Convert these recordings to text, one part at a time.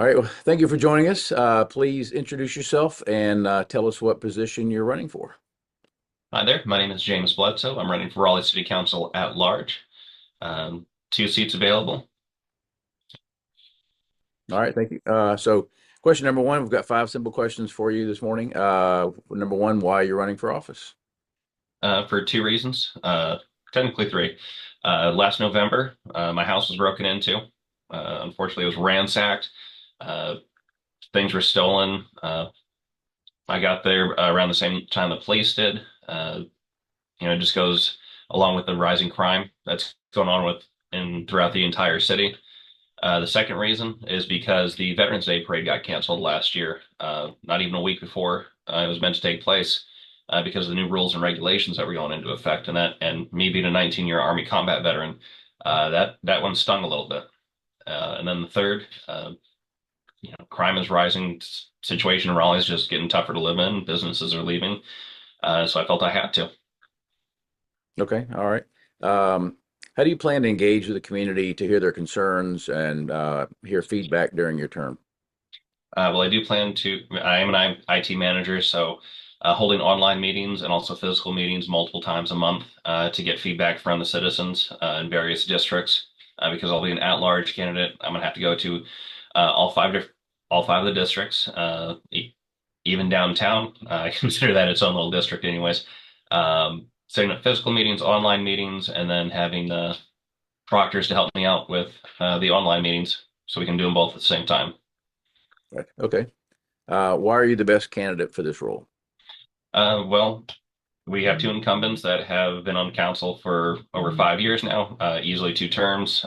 right. Well, thank you for joining us. Please introduce yourself and tell us what position you're running for. Hi there, my name is James Bledsoe. I'm running for Raleigh City Council at large. Two seats available. All right. Thank you. Question number one, we've got five simple questions for you this morning. Number one, why you're running for office? For two reasons, technically three. Last November, my house was broken into. Unfortunately, it was ransacked. Uh, Things were stolen. I got there around the same time the police did. It just goes along with the rising crime that's going on throughout the entire city. The second reason is because the Veterans Day parade got canceled last year, not even a week before it was meant to take place, because of the new rules and regulations that were going into effect. And me being a 19-year Army combat veteran, that one stung a little bit. And then the third, crime is rising. Situation in Raleigh is just getting tougher to live in. Businesses are leaving, so I felt I had to. Okay. All right. Um, how do you plan to engage with the community to hear their concerns and hear feedback during your term? Well, I do plan to. I am an IT manager, so holding online meetings and also physical meetings multiple times a month to get feedback from the citizens in various districts. Because I'll be an at-large candidate, I'm gonna have to go to all five of the districts, even downtown. I consider that its own little district, anyways. Setting up physical meetings, online meetings, and then having proctors to help me out with the online meetings, so we can do them both at the same time. Right. Okay. Why are you the best candidate for this role? Well, we have two incumbents that have been on council for over 5 years now, easily two terms.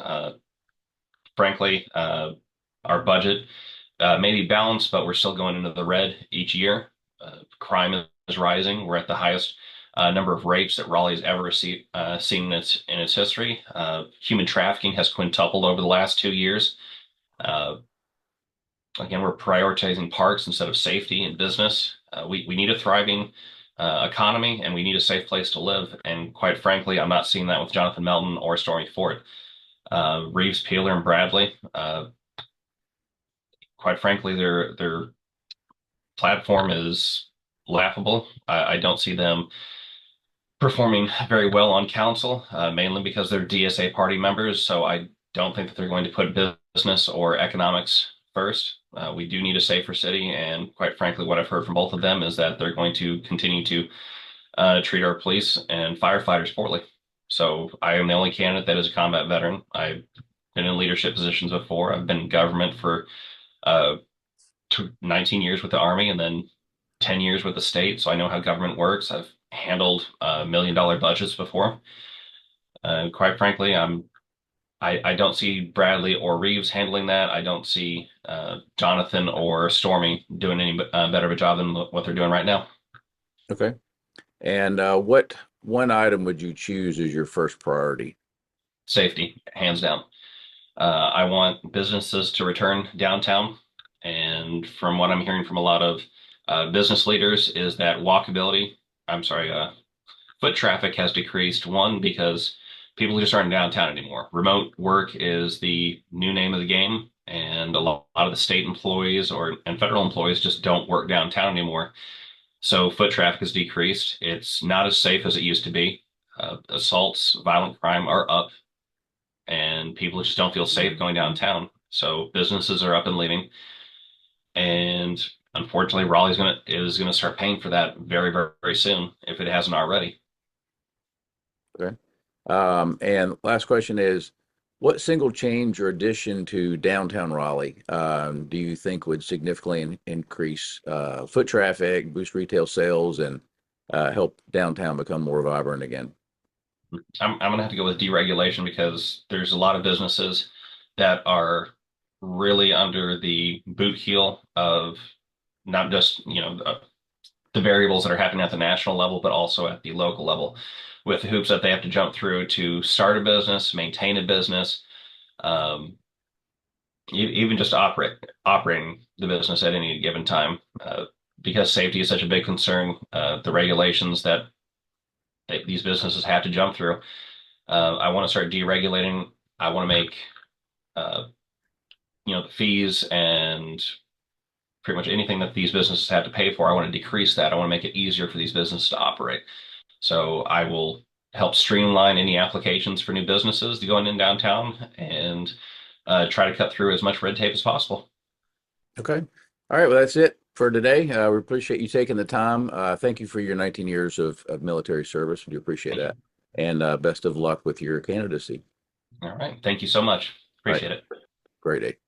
Frankly, our budget may be balanced, but we're still going into the red each year. Crime is rising. We're at the highest number of rapes that Raleigh's ever seen in its history. Human trafficking has quintupled over the last 2 years. Uh, Again, we're prioritizing parks instead of safety and business. We need a thriving economy, and we need a safe place to live. And quite frankly, I'm not seeing that with Jonathan Melton or Stormy Ford. Reeves, Peeler, and Bradley, quite frankly, their platform is laughable. I don't see them performing very well on council, mainly because they're DSA party members. So I don't think that they're going to put business or economics first. We do need a safer city, and quite frankly, what I've heard from both of them is that they're going to continue to treat our police and firefighters poorly. So I am the only candidate that is a combat veteran. I've been in leadership positions before. I've been in government for uh, 19 years with the Army and then 10 years with the state. So I know how government works. I've handled $1 million budgets before. Quite frankly, I don't see Bradley or Reeves handling that. I don't see Jonathan or Stormy doing any better of a job than what they're doing right now. Okay. And what one item would you choose as your first priority? Safety, hands down. I want businesses to return downtown. And from what I'm hearing from a lot of business leaders is that foot traffic has decreased. One, because people just aren't downtown anymore. Remote work is the new name of the game, and a lot of the state employees and federal employees just don't work downtown anymore. So foot traffic has decreased. It's not as safe as it used to be. Assaults, violent crime are up, and people just don't feel safe going downtown. So businesses are up and leaving, and unfortunately, Raleigh is gonna start paying for that very, very, very soon if it hasn't already. Okay. And last question is, what single change or addition to downtown Raleigh do you think would significantly increase foot traffic, boost retail sales, and help downtown become more vibrant again? I'm gonna have to go with deregulation because there's a lot of businesses that are really under the boot heel of not just, the variables that are happening at the national level, but also at the local level with the hoops that they have to jump through to start a business, maintain a business, um, even just operating the business at any given time. Because safety is such a big concern, the regulations that these businesses have to jump through. I want to start deregulating. I want to make uh, the fees and and pretty much anything that these businesses have to pay for, I want to decrease that. I want to make it easier for these businesses to operate. So I will help streamline any applications for new businesses to go in downtown and try to cut through as much red tape as possible. Okay. All right. Well, that's it for today. We appreciate you taking the time. Thank you for your 19 years of military service. We do appreciate that. And best of luck with your candidacy. All right. Thank you so much. All right. Appreciate it. Great day.